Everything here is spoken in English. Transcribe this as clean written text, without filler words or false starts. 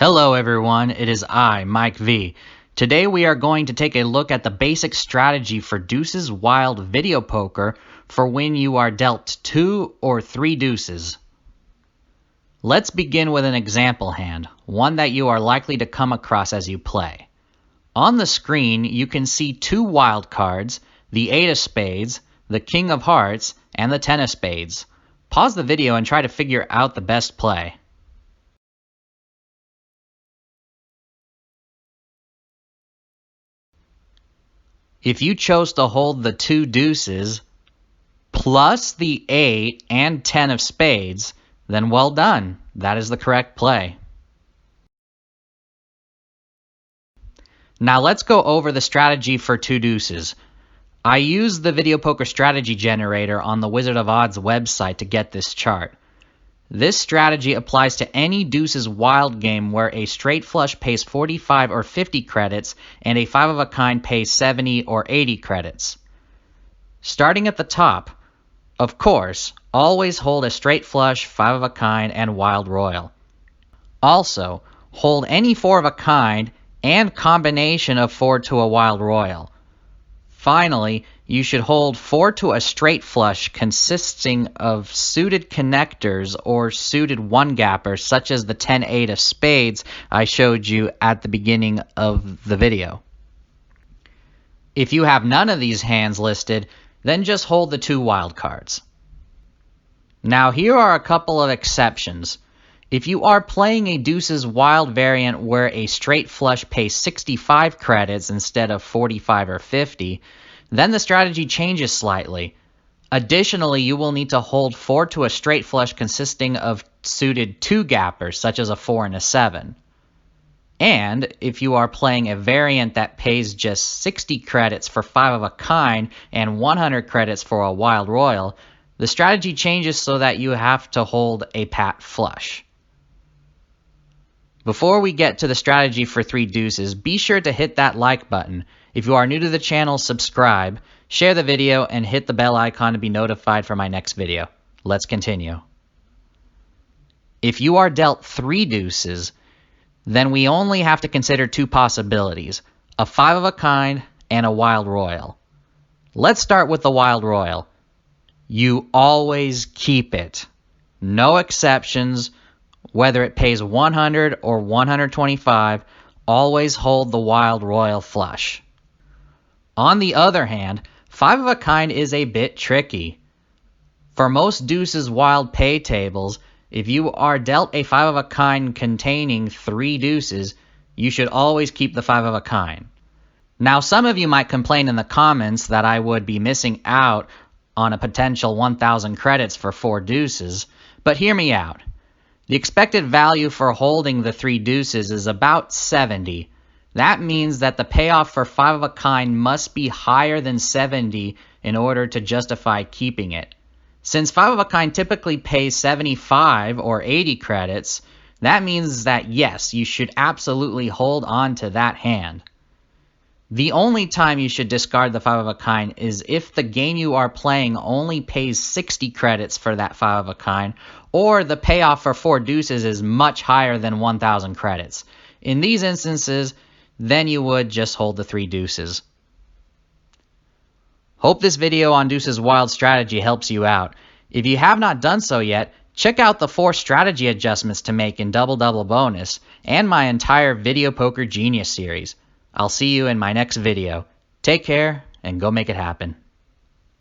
Hello everyone, it is I, Mike V. Today we are going to take a look at the basic strategy for Deuces Wild video poker for when you are dealt 2 or 3 deuces. Let's begin with an example hand, one that you are likely to come across as you play. On the screen you can see 2 wild cards, the 8 of spades, the king of hearts, and the 10 of spades. Pause the video and try to figure out the best play. If you chose to hold the 2 deuces plus the 8 and 10 of spades, then well done. That is the correct play. Now let's go over the strategy for 2 deuces. I used the video poker strategy generator on the Wizard of Odds website to get this chart. This strategy applies to any Deuces Wild game where a straight flush pays 45 or 50 credits and a 5 of a kind pays 70 or 80 credits. Starting at the top, of course, always hold a straight flush, 5 of a kind, and wild royal. Also, hold any 4 of a kind and combination of 4 to a wild royal. Finally, you should hold 4 to a straight flush consisting of suited connectors or suited one-gappers such as the 10-8 of spades I showed you at the beginning of the video. If you have none of these hands listed, then just hold the 2 wild cards. Now here are a couple of exceptions. If you are playing a Deuces Wild variant where a straight flush pays 65 credits instead of 45 or 50, then the strategy changes slightly. Additionally, you will need to hold 4 to a straight flush consisting of suited 2-gappers such as a 4 and a 7. And if you are playing a variant that pays just 60 credits for 5 of a kind and 100 credits for a wild royal, the strategy changes so that you have to hold a pat flush. Before we get to the strategy for 3 deuces, be sure to hit that like button. If you are new to the channel, subscribe, share the video, and hit the bell icon to be notified for my next video. Let's continue. If you are dealt 3 deuces, then we only have to consider 2 possibilities, a 5 of a kind and a wild royal. Let's start with the wild royal. You always keep it. No exceptions. Whether it pays 100 or 125, always hold the wild royal flush. On the other hand, 5 of a kind is a bit tricky. For most Deuces Wild pay tables, if you are dealt a 5 of a kind containing 3 deuces, you should always keep the 5 of a kind. Now some of you might complain in the comments that I would be missing out on a potential 1,000 credits for 4 deuces, but hear me out. The expected value for holding the 3 deuces is about 70. That means that the payoff for 5 of a kind must be higher than 70 in order to justify keeping it. Since 5 of a kind typically pays 75 or 80 credits, that means that yes, you should absolutely hold on to that hand. The only time you should discard the 5 of a kind is if the game you are playing only pays 60 credits for that 5 of a kind, or the payoff for 4 deuces is much higher than 1,000 credits. In these instances, then you would just hold the 3 deuces. Hope this video on Deuces Wild strategy helps you out. If you have not done so yet, check out the 4 strategy adjustments to make in Double Double Bonus and my entire Video Poker Genius series. I'll see you in my next video. Take care and go make it happen.